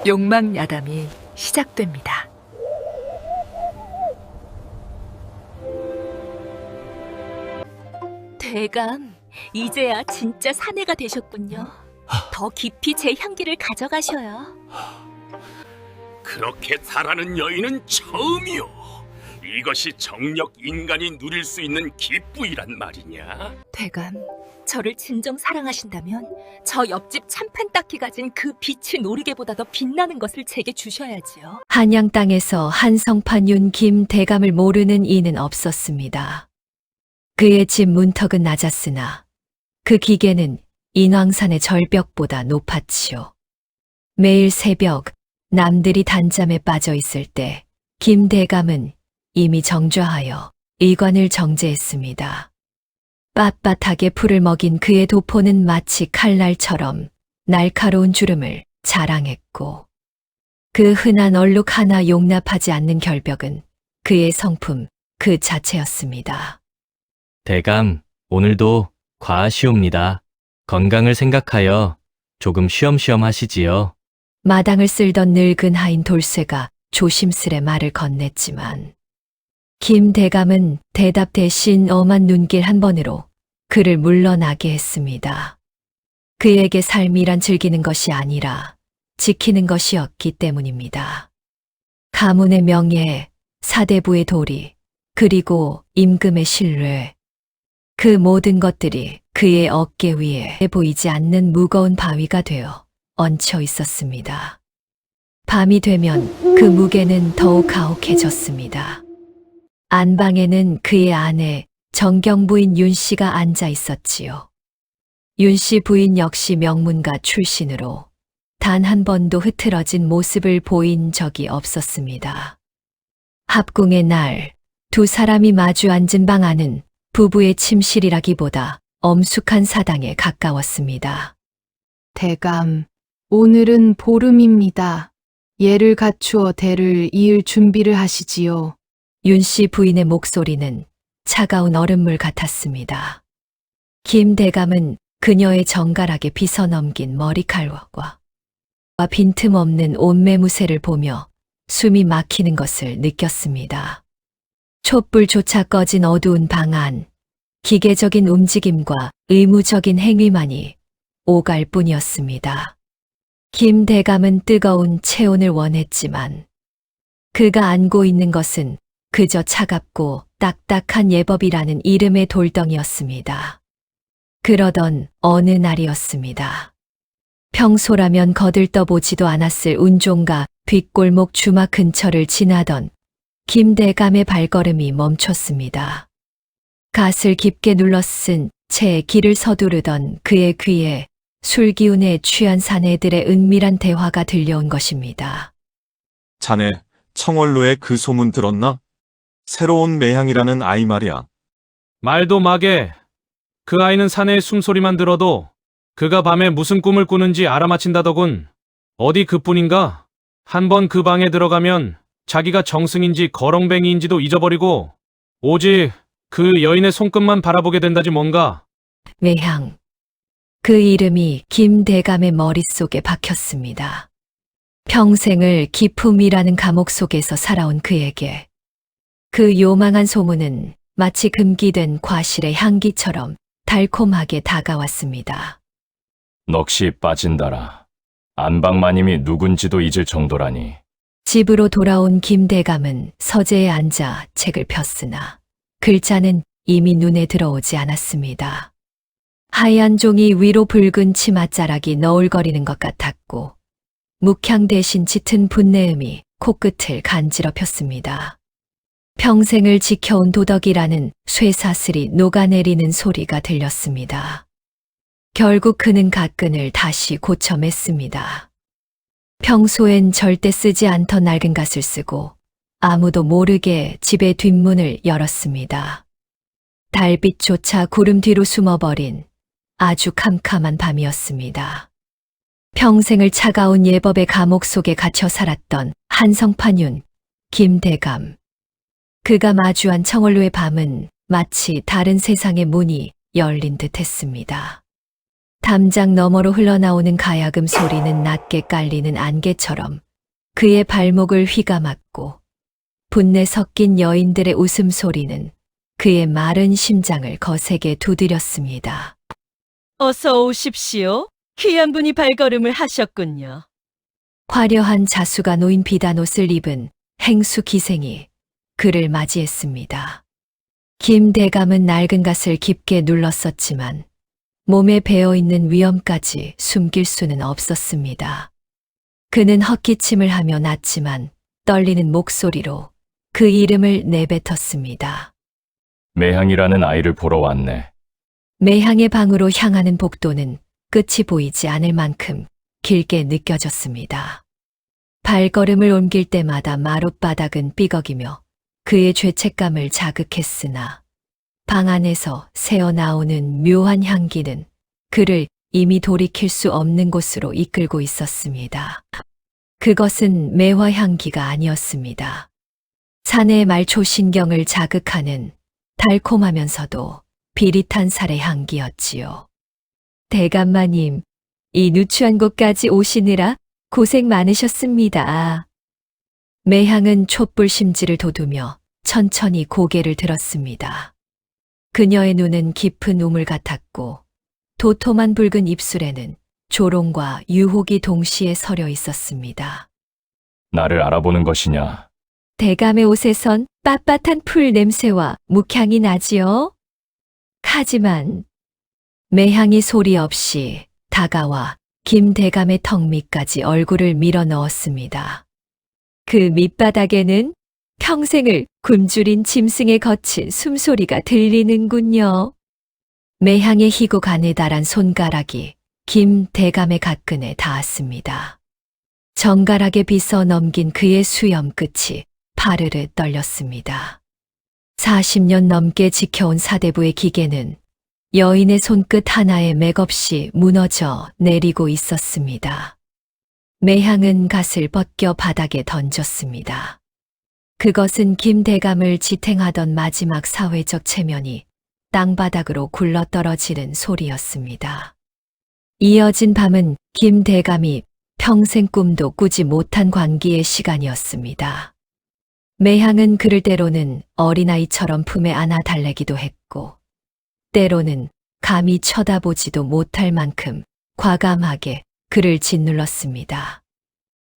욕망 야담이 시작됩니다. 대감, 이제야 진짜 사내가 되셨군요. 더 깊이 제 향기를 가져가셔요. 그렇게 잘하는 여인은 처음이요. 이것이 정력 인간이 누릴 수 있는 기쁘이란 말이냐? 대감, 저를 진정 사랑하신다면 저 옆집 참판 딱히 가진 그 빛의 노르개보다 더 빛나는 것을 제게 주셔야지요. 한양 땅에서 한성판윤 김대감을 모르는 이는 없었습니다. 그의 집 문턱은 낮았으나 그 기계는 인왕산의 절벽보다 높았지요. 매일 새벽 남들이 단잠에 빠져 있을 때 김대감은 이미 정좌하여 의관을 정제했습니다. 빳빳하게 풀을 먹인 그의 도포는 마치 칼날처럼 날카로운 주름을 자랑했고 그 흔한 얼룩 하나 용납하지 않는 결벽은 그의 성품 그 자체였습니다. 대감, 오늘도 과하시옵니다. 건강을 생각하여 조금 쉬엄쉬엄 하시지요. 마당을 쓸던 늙은 하인 돌쇠가 조심스레 말을 건넸지만 김대감은 대답 대신 엄한 눈길 한 번으로 그를 물러나게 했습니다. 그에게 삶이란 즐기는 것이 아니라 지키는 것이었기 때문입니다. 가문의 명예, 사대부의 도리, 그리고 임금의 신뢰, 그 모든 것들이 그의 어깨 위에 보이지 않는 무거운 바위가 되어 얹혀 있었습니다. 밤이 되면 그 무게는 더욱 가혹해졌습니다. 안방에는 그의 아내 정경부인 윤 씨가 앉아 있었지요. 윤 씨 부인 역시 명문가 출신으로 단 한 번도 흐트러진 모습을 보인 적이 없었습니다. 합궁의 날, 두 사람이 마주 앉은 방 안은 부부의 침실이라기보다 엄숙한 사당에 가까웠습니다. 대감, 오늘은 보름입니다. 예를 갖추어 대를 이을 준비를 하시지요. 윤 씨 부인의 목소리는 차가운 얼음물 같았습니다. 김 대감은 그녀의 정갈하게 빗어넘긴 머리칼과 빈틈없는 옷매무새를 보며 숨이 막히는 것을 느꼈습니다. 촛불조차 꺼진 어두운 방 안, 기계적인 움직임과 의무적인 행위만이 오갈 뿐이었습니다. 김 대감은 뜨거운 체온을 원했지만 그가 안고 있는 것은 그저 차갑고 딱딱한 예법이라는 이름의 돌덩이였습니다. 그러던 어느 날이었습니다. 평소라면 거들떠보지도 않았을 운종가 뒷골목 주막 근처를 지나던 김 대감의 발걸음이 멈췄습니다. 갓을 깊게 눌러쓴 채 길을 서두르던 그의 귀에 술기운에 취한 사내들의 은밀한 대화가 들려온 것입니다. 자네, 청월로에 그 소문 들었나? 새로운 매향이라는 아이 말이야. 말도 마게. 그 아이는 사내의 숨소리만 들어도 그가 밤에 무슨 꿈을 꾸는지 알아맞힌다더군. 어디 그뿐인가? 한번 그 방에 들어가면 자기가 정승인지 거렁뱅이인지도 잊어버리고 오직 그 여인의 손끝만 바라보게 된다지 뭔가. 매향. 그 이름이 김 대감의 머릿속에 박혔습니다. 평생을 기품이라는 감옥 속에서 살아온 그에게 그 요망한 소문은 마치 금기된 과실의 향기처럼 달콤하게 다가왔습니다. 넋이 빠진다라. 안방마님이 누군지도 잊을 정도라니. 집으로 돌아온 김 대감은 서재에 앉아 책을 폈으나 글자는 이미 눈에 들어오지 않았습니다. 하얀 종이 위로 붉은 치맛자락이 너울거리는 것 같았고 묵향 대신 짙은 분내음이 코끝을 간지럽혔습니다. 평생을 지켜온 도덕이라는 쇠사슬이 녹아내리는 소리가 들렸습니다. 결국 그는 갓근을 다시 고쳐 맸습니다. 평소엔 절대 쓰지 않던 낡은 갓을 쓰고 아무도 모르게 집의 뒷문을 열었습니다. 달빛조차 구름 뒤로 숨어버린 아주 캄캄한 밤이었습니다. 평생을 차가운 예법의 감옥 속에 갇혀 살았던 한성판윤, 김대감. 그가 마주한 청월로의 밤은 마치 다른 세상의 문이 열린 듯 했습니다. 담장 너머로 흘러나오는 가야금 소리는 낮게 깔리는 안개처럼 그의 발목을 휘감았고 분내 섞인 여인들의 웃음소리는 그의 마른 심장을 거세게 두드렸습니다. 어서 오십시오. 귀한 분이 발걸음을 하셨군요. 화려한 자수가 놓인 비단옷을 입은 행수 기생이 그를 맞이했습니다. 김 대감은 낡은 갓을 깊게 눌렀었지만 몸에 배어있는 위험까지 숨길 수는 없었습니다. 그는 헛기침을 하며 낮지만 떨리는 목소리로 그 이름을 내뱉었습니다. 매향이라는 아이를 보러 왔네. 매향의 방으로 향하는 복도는 끝이 보이지 않을 만큼 길게 느껴졌습니다. 발걸음을 옮길 때마다 마룻바닥은 삐걱이며 그의 죄책감을 자극했으나 방 안에서 새어나오는 묘한 향기는 그를 이미 돌이킬 수 없는 곳으로 이끌고 있었습니다. 그것은 매화 향기가 아니었습니다. 사내의 말초신경을 자극하는 달콤하면서도 비릿한 살의 향기였지요. 대감마님, 이 누추한 곳까지 오시느라 고생 많으셨습니다. 매향은 촛불 심지를 돋우며 천천히 고개를 들었습니다. 그녀의 눈은 깊은 우물 같았고 도톰한 붉은 입술에는 조롱과 유혹이 동시에 서려 있었습니다. 나를 알아보는 것이냐? 대감의 옷에선 빳빳한 풀 냄새와 묵향이 나지요. 하지만 매향이 소리 없이 다가와 김 대감의 턱 밑까지 얼굴을 밀어 넣었습니다. 그 밑바닥에는 평생을 굶주린 짐승의 거친 숨소리가 들리는군요. 매향의 희고 가느다란 손가락이 김 대감의 가끈에 닿았습니다. 정갈하게 빗어 넘긴 그의 수염 끝이 파르르 떨렸습니다. 40년 넘게 지켜온 사대부의 기계는 여인의 손끝 하나에 맥없이 무너져 내리고 있었습니다. 매향은 갓을 벗겨 바닥에 던졌습니다. 그것은 김 대감을 지탱하던 마지막 사회적 체면이 땅바닥으로 굴러떨어지는 소리였습니다. 이어진 밤은 김 대감이 평생 꿈도 꾸지 못한 관기의 시간이었습니다. 매향은 그를 때로는 어린아이처럼 품에 안아 달래기도 했고, 때로는 감히 쳐다보지도 못할 만큼 과감하게 그를 짓눌렀습니다.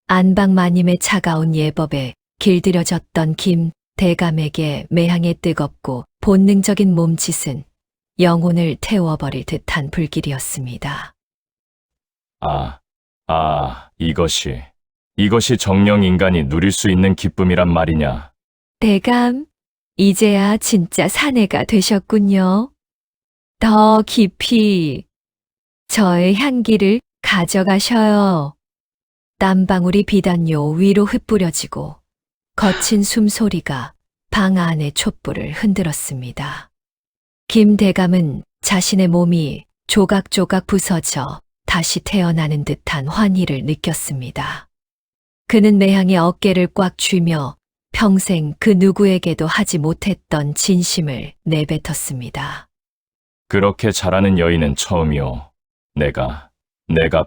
안방마님의 차가운 예법에 길들여졌던 김 대감에게 매향의 뜨겁고 본능적인 몸짓은 영혼을 태워버릴 듯한 불길이었습니다. 이것이 정령 인간이 누릴 수 있는 기쁨이란 말이냐? 대감, 이제야 진짜 사내가 되셨군요. 더 깊이 저의 향기를 가져가셔요. 땀방울이 비단요 위로 흩뿌려지고 거친 숨소리가 방 안의 촛불을 흔들었습니다. 김 대감은 자신의 몸이 조각조각 부서져 다시 태어나는 듯한 환희를 느꼈습니다. 그는 매향의 어깨를 꽉 쥐며 평생 그 누구에게도 하지 못했던 진심을 내뱉었습니다. 그렇게 잘하는 여인은 처음이오. 내가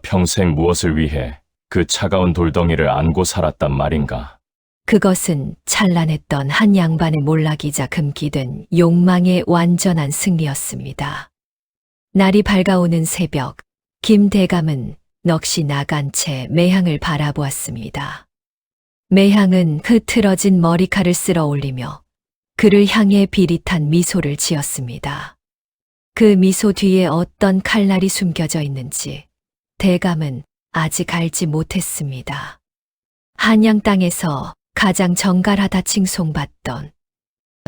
평생 무엇을 위해 그 차가운 돌덩이를 안고 살았단 말인가? 그것은 찬란했던 한 양반의 몰락이자 금기된 욕망의 완전한 승리였습니다. 날이 밝아오는 새벽, 김 대감은 넋이 나간 채 매향을 바라보았습니다. 매향은 흐트러진 머리칼을 쓸어 올리며 그를 향해 비릿한 미소를 지었습니다. 그 미소 뒤에 어떤 칼날이 숨겨져 있는지 대감은 아직 알지 못했습니다. 한양 땅에서 가장 정갈하다 칭송받던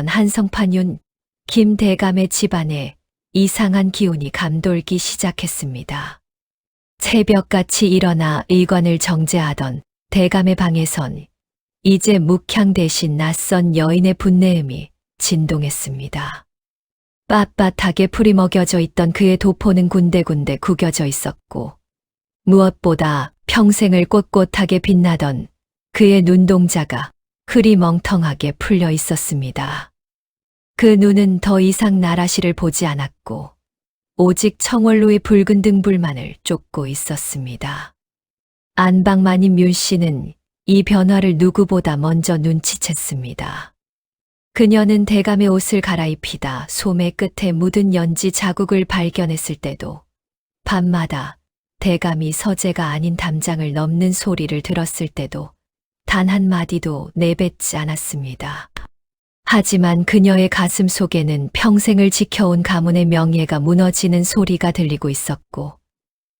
한성판윤 김 대감의 집안에 이상한 기운이 감돌기 시작했습니다. 새벽같이 일어나 일관을 정제하던 대감의 방에선 이제 묵향 대신 낯선 여인의 분내음이 진동했습니다. 빳빳하게 풀이 먹여져 있던 그의 도포는 군데군데 구겨져 있었고, 무엇보다 평생을 꼿꼿하게 빛나던 그의 눈동자가 흐리멍텅하게 풀려 있었습니다. 그 눈은 더 이상 나라시를 보지 않았고, 오직 청월로의 붉은 등불만을 쫓고 있었습니다. 안방마님 윤 씨는 이 변화를 누구보다 먼저 눈치챘습니다. 그녀는 대감의 옷을 갈아입히다 소매 끝에 묻은 연지 자국을 발견했을 때도, 밤마다 대감이 서재가 아닌 담장을 넘는 소리를 들었을 때도 단 한마디도 내뱉지 않았습니다. 하지만 그녀의 가슴 속에는 평생을 지켜온 가문의 명예가 무너지는 소리가 들리고 있었고,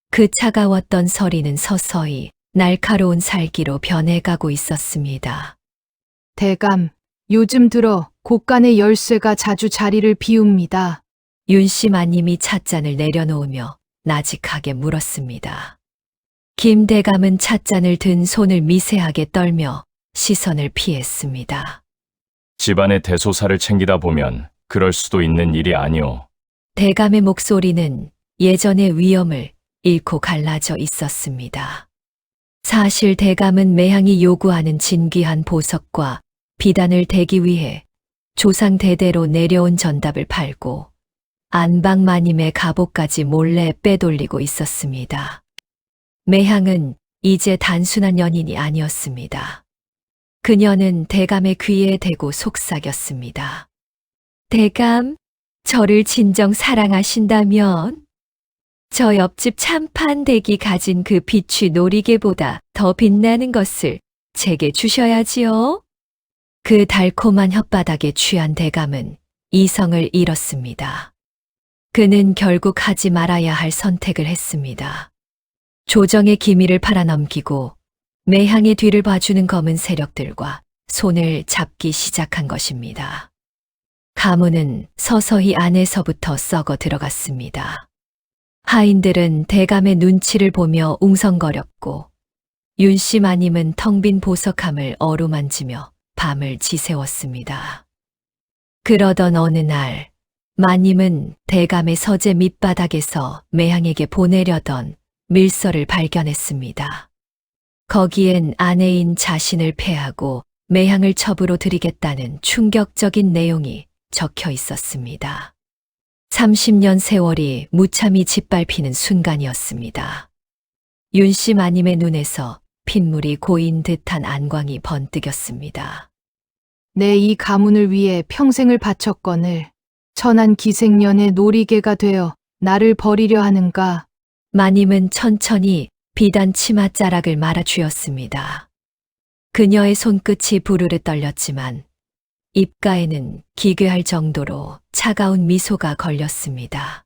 그 차가웠던 서리는 서서히 날카로운 살기로 변해가고 있었습니다. 대감, 요즘 들어 곳간의 열쇠가 자주 자리를 비웁니다. 윤씨 마님이 찻잔을 내려놓으며 나직하게 물었습니다. 김 대감은 찻잔을 든 손을 미세하게 떨며 시선을 피했습니다. 집안의 대소사를 챙기다 보면 그럴 수도 있는 일이 아니오. 대감의 목소리는 예전의 위엄을 잃고 갈라져 있었습니다. 사실 대감은 매향이 요구하는 진귀한 보석과 비단을 대기 위해 조상 대대로 내려온 전답을 팔고 안방마님의 갑옷까지 몰래 빼돌리고 있었습니다. 매향은 이제 단순한 연인이 아니었습니다. 그녀는 대감의 귀에 대고 속삭였습니다. 대감, 저를 진정 사랑하신다면 저 옆집 참판댁이 가진 그 빛의 놀이개보다 더 빛나는 것을 제게 주셔야지요. 그 달콤한 혓바닥에 취한 대감은 이성을 잃었습니다. 그는 결국 하지 말아야 할 선택을 했습니다. 조정의 기밀을 팔아넘기고 매향의 뒤를 봐주는 검은 세력들과 손을 잡기 시작한 것입니다. 가문은 서서히 안에서부터 썩어 들어갔습니다. 하인들은 대감의 눈치를 보며 웅성거렸고, 윤씨 마님은 텅 빈 보석함을 어루만지며 밤을 지새웠습니다. 그러던 어느 날, 마님은 대감의 서재 밑바닥에서 매향에게 보내려던 밀서를 발견했습니다. 거기엔 아내인 자신을 패하고 매향을 첩으로 들이겠다는 충격적인 내용이 적혀 있었습니다. 30년 세월이 무참히 짓밟히는 순간이었습니다. 윤씨 마님의 눈에서 핏물이 고인 듯한 안광이 번뜩였습니다. 내 이 가문을 위해 평생을 바쳤거늘 천한 기생년의 놀이개가 되어 나를 버리려 하는가? 마님은 천천히 비단 치맛자락을 말아주었습니다. 그녀의 손끝이 부르르 떨렸지만 입가에는 기괴할 정도로 차가운 미소가 걸렸습니다.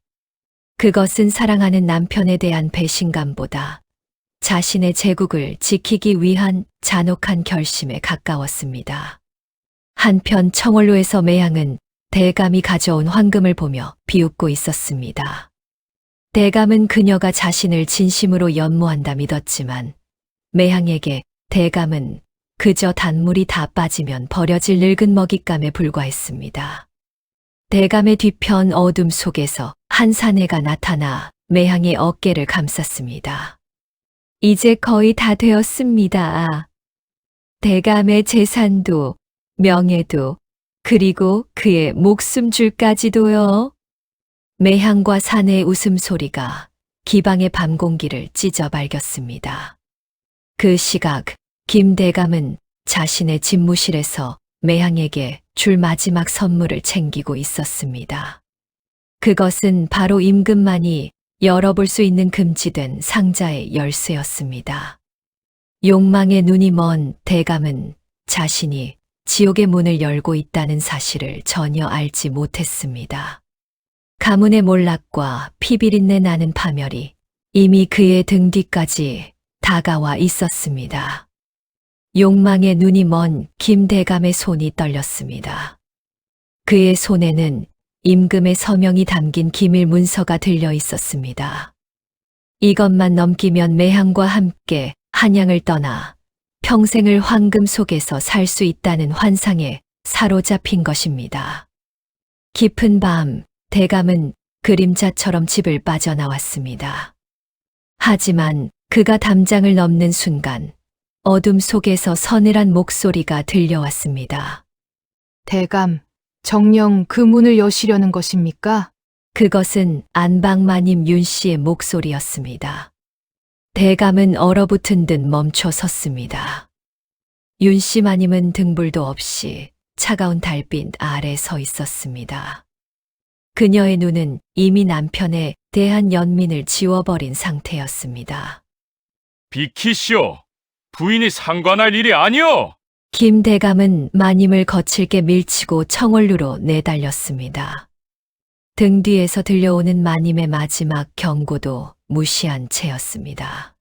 그것은 사랑하는 남편에 대한 배신감보다 자신의 제국을 지키기 위한 잔혹한 결심에 가까웠습니다. 한편 청월로에서 매향은 대감이 가져온 황금을 보며 비웃고 있었습니다. 대감은 그녀가 자신을 진심으로 연모한다 믿었지만 매향에게 대감은 그저 단물이 다 빠지면 버려질 늙은 먹잇감에 불과했습니다. 대감의 뒤편 어둠 속에서 한 사내가 나타나 매향의 어깨를 감쌌습니다. 이제 거의 다 되었습니다. 대감의 재산도 명예도 그리고 그의 목숨줄까지도요. 매향과 사내의 웃음소리가 기방의 밤 공기를 찢어 발겼습니다. 그 시각 김 대감은 자신의 집무실에서 매향에게 줄 마지막 선물을 챙기고 있었습니다. 그것은 바로 임금만이 열어볼 수 있는 금지된 상자의 열쇠였습니다. 욕망의 눈이 먼 대감은 자신이 지옥의 문을 열고 있다는 사실을 전혀 알지 못했습니다. 가문의 몰락과 피비린내 나는 파멸이 이미 그의 등 뒤까지 다가와 있었습니다. 욕망의 눈이 먼 김대감의 손이 떨렸습니다. 그의 손에는 임금의 서명이 담긴 기밀 문서가 들려 있었습니다. 이것만 넘기면 매향과 함께 한양을 떠나 평생을 황금 속에서 살 수 있다는 환상에 사로잡힌 것입니다. 깊은 밤, 대감은 그림자처럼 집을 빠져나왔습니다. 하지만 그가 담장을 넘는 순간 어둠 속에서 서늘한 목소리가 들려왔습니다. 대감, 정녕 그 문을 여시려는 것입니까? 그것은 안방마님 윤 씨의 목소리였습니다. 대감은 얼어붙은 듯 멈춰 섰습니다. 윤 씨 마님은 등불도 없이 차가운 달빛 아래 서 있었습니다. 그녀의 눈은 이미 남편에 대한 연민을 지워버린 상태였습니다. 비키시오. 부인이 상관할 일이 아니오. 김 대감은 마님을 거칠게 밀치고 청월루로 내달렸습니다. 등 뒤에서 들려오는 마님의 마지막 경고도 무시한 채였습니다.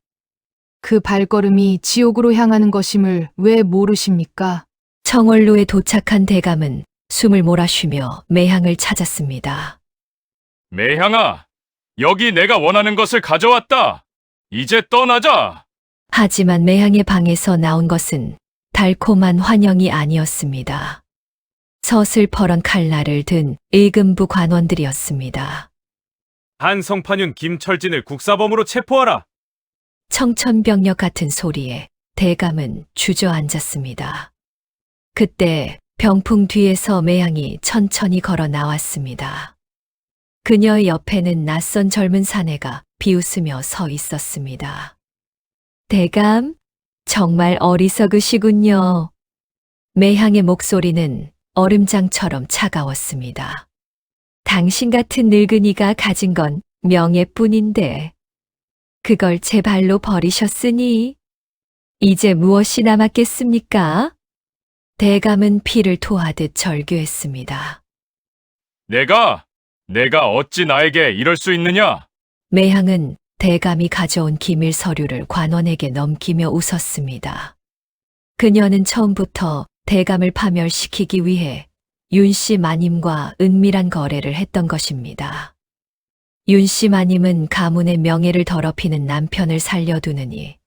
그 발걸음이 지옥으로 향하는 것임을 왜 모르십니까? 청월루에 도착한 대감은 숨을 몰아쉬며 매향을 찾았습니다. 매향아, 여기 내가 원하는 것을 가져왔다. 이제 떠나자. 하지만 매향의 방에서 나온 것은 달콤한 환영이 아니었습니다. 서슬퍼런 칼날을 든 일금부 관원들이었습니다. 한성판윤 김철진을 국사범으로 체포하라. 청천벽력 같은 소리에 대감은 주저앉았습니다. 그때 병풍 뒤에서 매향이 천천히 걸어 나왔습니다. 그녀의 옆에는 낯선 젊은 사내가 비웃으며 서 있었습니다. 대감, 정말 어리석으시군요. 매향의 목소리는 얼음장처럼 차가웠습니다. 당신 같은 늙은이가 가진 건 명예뿐인데, 그걸 제 발로 버리셨으니, 이제 무엇이 남았겠습니까? 대감은 피를 토하듯 절규했습니다. 내가 어찌 나에게 이럴 수 있느냐? 매향은 대감이 가져온 기밀 서류를 관원에게 넘기며 웃었습니다. 그녀는 처음부터 대감을 파멸시키기 위해 윤 씨 마님과 은밀한 거래를 했던 것입니다. 윤 씨 마님은 가문의 명예를 더럽히는 남편을 살려두느니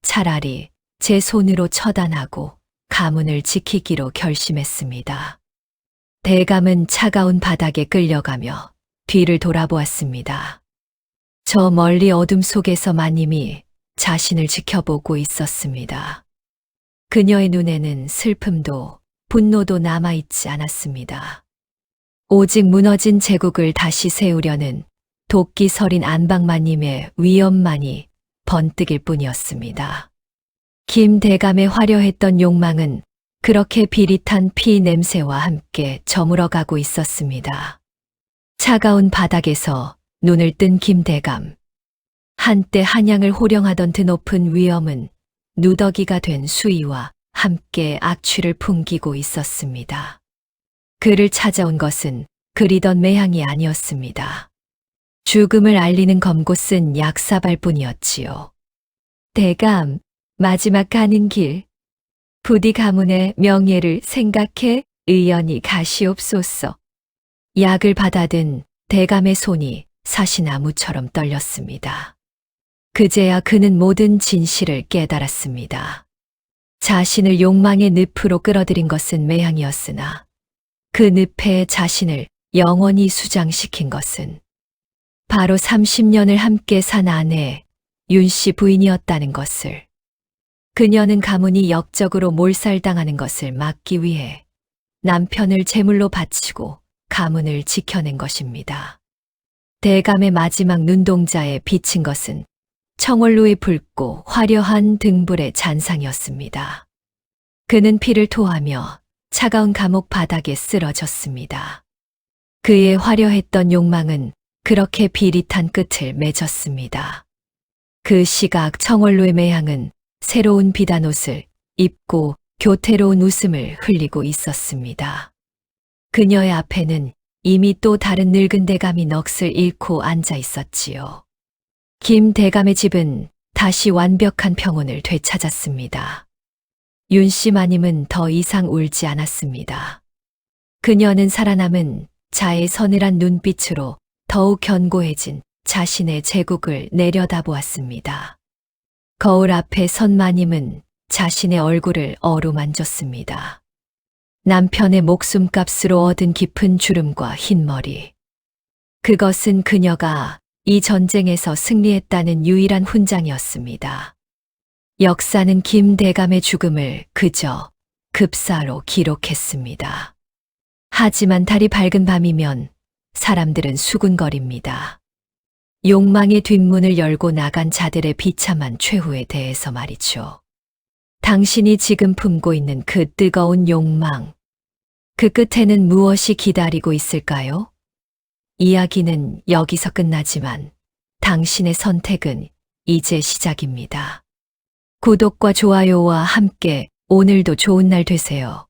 차라리 제 손으로 처단하고 가문을 지키기로 결심했습니다. 대감은 차가운 바닥에 끌려가며 뒤를 돌아보았습니다. 저 멀리 어둠 속에서 마님이 자신을 지켜보고 있었습니다. 그녀의 눈에는 슬픔도 분노도 남아있지 않았습니다. 오직 무너진 제국을 다시 세우려는 도끼 서린 안방마님의 위엄만이 번뜩일 뿐이었습니다. 김 대감의 화려했던 욕망은 그렇게 비릿한 피 냄새와 함께 저물어가고 있었습니다. 차가운 바닥에서 눈을 뜬 김 대감. 한때 한양을 호령하던 드높은 위엄은 누더기가 된 수위와 함께 악취를 풍기고 있었습니다. 그를 찾아온 것은 그리던 매향이 아니었습니다. 죽음을 알리는 검고 쓴 약사발뿐이었지요. 대감, 마지막 가는 길. 부디 가문의 명예를 생각해 의연히 가시옵소서. 약을 받아든 대감의 손이 사시나무처럼 떨렸습니다. 그제야 그는 모든 진실을 깨달았습니다. 자신을 욕망의 늪으로 끌어들인 것은 매향이었으나 그 늪에 자신을 영원히 수장시킨 것은 바로 30년을 함께 산 아내 윤 씨 부인이었다는 것을. 그녀는 가문이 역적으로 몰살당하는 것을 막기 위해 남편을 제물로 바치고 가문을 지켜낸 것입니다. 대감의 마지막 눈동자에 비친 것은 청월루의 붉고 화려한 등불의 잔상이었습니다. 그는 피를 토하며 차가운 감옥 바닥에 쓰러졌습니다. 그의 화려했던 욕망은 그렇게 비릿한 끝을 맺었습니다. 그 시각 청월루의 매향은 새로운 비단옷을 입고 교태로운 웃음을 흘리고 있었습니다. 그녀의 앞에는 이미 또 다른 늙은 대감이 넋을 잃고 앉아 있었지요. 김 대감의 집은 다시 완벽한 평온을 되찾았습니다. 윤 씨 마님은 더 이상 울지 않았습니다. 그녀는 살아남은 자의 서늘한 눈빛으로 더욱 견고해진 자신의 제국을 내려다보았습니다. 거울 앞에 선 마님은 자신의 얼굴을 어루만졌습니다. 남편의 목숨값으로 얻은 깊은 주름과 흰 머리. 그것은 그녀가 이 전쟁에서 승리했다는 유일한 훈장이었습니다. 역사는 김 대감의 죽음을 그저 급사로 기록했습니다. 하지만 달이 밝은 밤이면 사람들은 수군거립니다. 욕망의 뒷문을 열고 나간 자들의 비참한 최후에 대해서 말이죠. 당신이 지금 품고 있는 그 뜨거운 욕망, 그 끝에는 무엇이 기다리고 있을까요? 이야기는 여기서 끝나지만 당신의 선택은 이제 시작입니다. 구독과 좋아요와 함께 오늘도 좋은 날 되세요.